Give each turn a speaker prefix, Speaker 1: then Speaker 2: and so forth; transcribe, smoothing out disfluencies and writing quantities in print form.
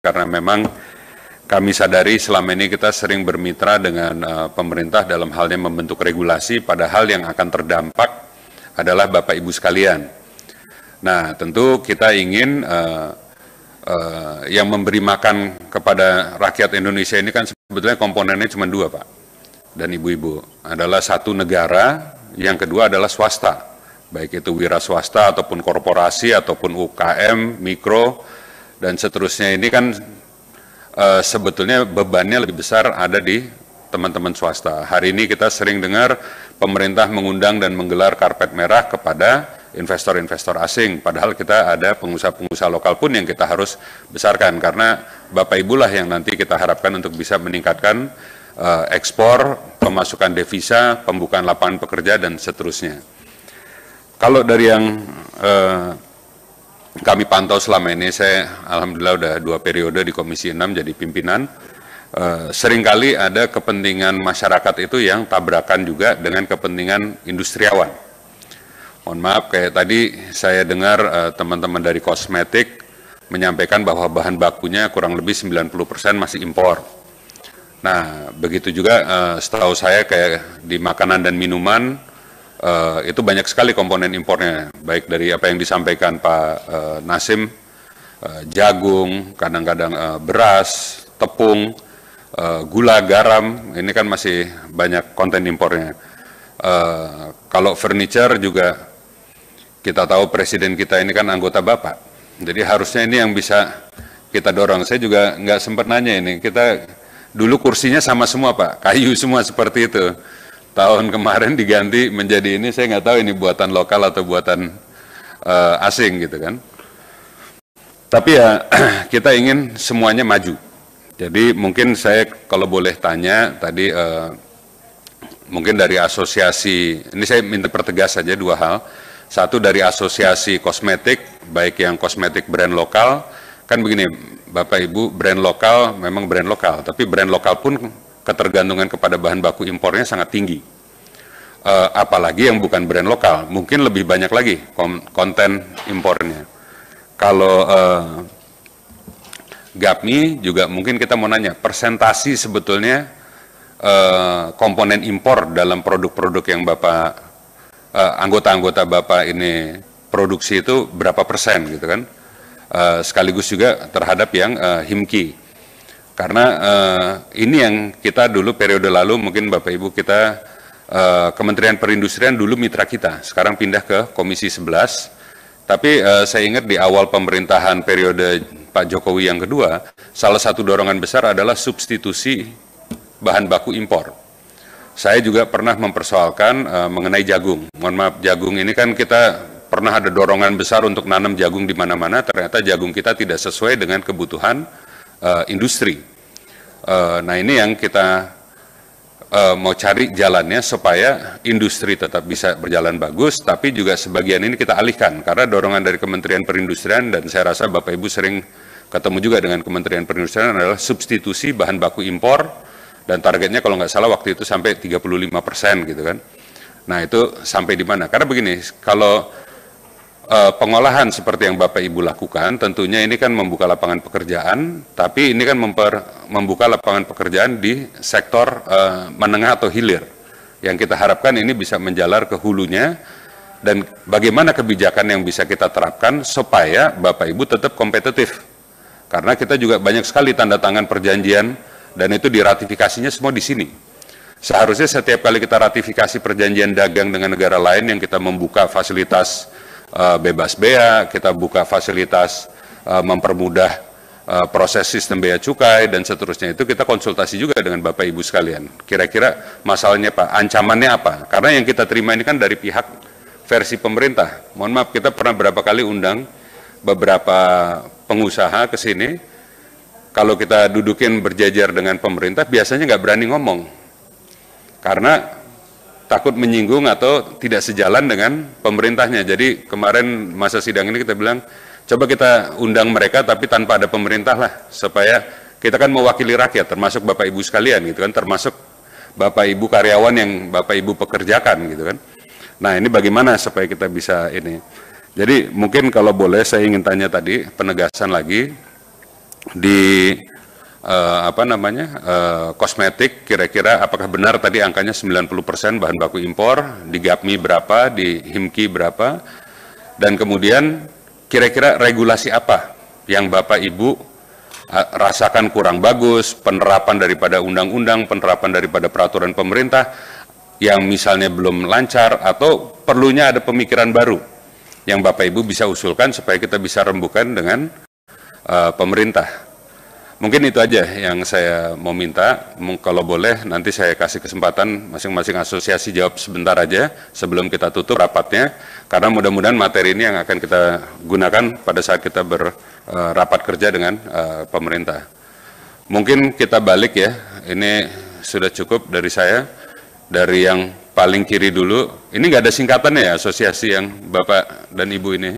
Speaker 1: karena memang kami sadari selama ini kita sering bermitra dengan pemerintah dalam halnya membentuk regulasi, padahal yang akan terdampak adalah Bapak Ibu sekalian. Nah, tentu kita ingin yang memberi makan kepada rakyat Indonesia ini kan sebetulnya komponennya cuma dua, Pak dan Ibu-Ibu. Adalah satu negara, yang kedua adalah swasta. Baik itu wira swasta ataupun korporasi ataupun UKM, mikro, dan seterusnya. Ini kan sebetulnya bebannya lebih besar ada di teman-teman swasta. Hari ini kita sering dengar pemerintah mengundang dan menggelar karpet merah kepada investor-investor asing, padahal kita ada pengusaha-pengusaha lokal pun yang kita harus besarkan, karena Bapak Ibu lah yang nanti kita harapkan untuk bisa meningkatkan ekspor, pemasukan devisa, pembukaan lapangan pekerja, dan seterusnya. Kalau dari yang kami pantau selama ini, saya alhamdulillah udah 2 periode di Komisi 6 jadi pimpinan, seringkali ada kepentingan masyarakat itu yang tabrakan juga dengan kepentingan industriawan. Mohon maaf, kayak tadi saya dengar teman-teman dari kosmetik menyampaikan bahwa bahan bakunya kurang lebih 90% masih impor. Nah, begitu juga setahu saya kayak di makanan dan minuman, itu banyak sekali komponen impornya, baik dari apa yang disampaikan Pak Nasim, jagung, kadang-kadang beras, tepung, gula, garam, ini kan masih banyak konten impornya. Kalau furniture juga, kita tahu Presiden kita ini kan anggota Bapak, jadi harusnya ini yang bisa kita dorong. Saya juga nggak sempat nanya ini, kita dulu kursinya sama semua Pak, kayu semua seperti itu. Tahun kemarin diganti menjadi ini, saya nggak tahu ini buatan lokal atau buatan asing gitu kan. Tapi ya kita ingin semuanya maju. Jadi mungkin saya kalau boleh tanya tadi, mungkin dari asosiasi, ini saya minta pertegas saja 2 hal. Satu dari asosiasi kosmetik, baik yang kosmetik brand lokal, kan begini Bapak Ibu, brand lokal memang brand lokal, tapi brand lokal pun ketergantungan kepada bahan baku impornya sangat tinggi. Apalagi yang bukan brand lokal, mungkin lebih banyak lagi konten impornya. Kalau GAPMI juga mungkin kita mau nanya, persentasi sebetulnya komponen impor dalam produk-produk yang Bapak anggota-anggota Bapak ini produksi itu berapa persen gitu kan, sekaligus juga terhadap yang HIMKI, karena ini yang kita dulu periode lalu mungkin Bapak Ibu kita Kementerian Perindustrian dulu mitra kita, sekarang pindah ke Komisi 11, tapi saya ingat di awal pemerintahan periode Pak Jokowi yang kedua, salah satu dorongan besar adalah substitusi bahan baku impor. Saya juga pernah mempersoalkan mengenai jagung. Mohon maaf, jagung ini kan kita pernah ada dorongan besar untuk nanam jagung di mana-mana, ternyata jagung kita tidak sesuai dengan kebutuhan industri. Nah ini yang kita mau cari jalannya supaya industri tetap bisa berjalan bagus, tapi juga sebagian ini kita alihkan, karena dorongan dari Kementerian Perindustrian, dan saya rasa Bapak Ibu sering ketemu juga dengan Kementerian Perindustrian, adalah substitusi bahan baku impor, dan targetnya kalau nggak salah waktu itu sampai 35% gitu kan. Nah itu sampai di mana? Karena begini, kalau pengolahan seperti yang Bapak Ibu lakukan, tentunya ini kan membuka lapangan pekerjaan, tapi ini kan membuka lapangan pekerjaan di sektor menengah atau hilir. Yang kita harapkan ini bisa menjalar ke hulunya, dan bagaimana kebijakan yang bisa kita terapkan supaya Bapak Ibu tetap kompetitif. Karena kita juga banyak sekali tanda tangan perjanjian, dan itu diratifikasinya semua di sini. Seharusnya setiap kali kita ratifikasi perjanjian dagang dengan negara lain yang kita membuka fasilitas bebas bea, kita buka fasilitas mempermudah proses sistem bea cukai dan seterusnya, itu kita konsultasi juga dengan Bapak Ibu sekalian. Kira-kira masalahnya Pak, ancamannya apa? Karena yang kita terima ini kan dari pihak versi pemerintah. Mohon maaf, kita pernah berapa kali undang beberapa pengusaha ke sini. Kalau kita dudukin berjajar dengan pemerintah, biasanya nggak berani ngomong, karena takut menyinggung atau tidak sejalan dengan pemerintahnya. Jadi kemarin masa sidang ini kita bilang, coba kita undang mereka tapi tanpa ada pemerintah lah, supaya kita kan mewakili rakyat, termasuk Bapak Ibu sekalian gitu kan, termasuk Bapak Ibu karyawan yang Bapak Ibu pekerjakan gitu kan. Nah ini bagaimana supaya kita bisa ini. Jadi mungkin kalau boleh saya ingin tanya tadi, penegasan lagi, di kosmetik, kira-kira apakah benar tadi angkanya 90% bahan baku impor, di GAPMI berapa, di HIMKI berapa, dan kemudian kira-kira regulasi apa yang Bapak Ibu rasakan kurang bagus, penerapan daripada undang-undang, penerapan daripada peraturan pemerintah yang misalnya belum lancar, atau perlunya ada pemikiran baru yang Bapak Ibu bisa usulkan supaya kita bisa rembukan dengan pemerintah. Mungkin itu aja yang saya mau minta. Kalau boleh nanti saya kasih kesempatan masing-masing asosiasi jawab sebentar aja sebelum kita tutup rapatnya, karena mudah-mudahan materi ini yang akan kita gunakan pada saat kita berrapat kerja dengan pemerintah. Mungkin kita balik ya, ini sudah cukup dari saya. Dari yang paling kiri dulu, ini nggak ada singkatannya ya, asosiasi yang Bapak dan Ibu ini.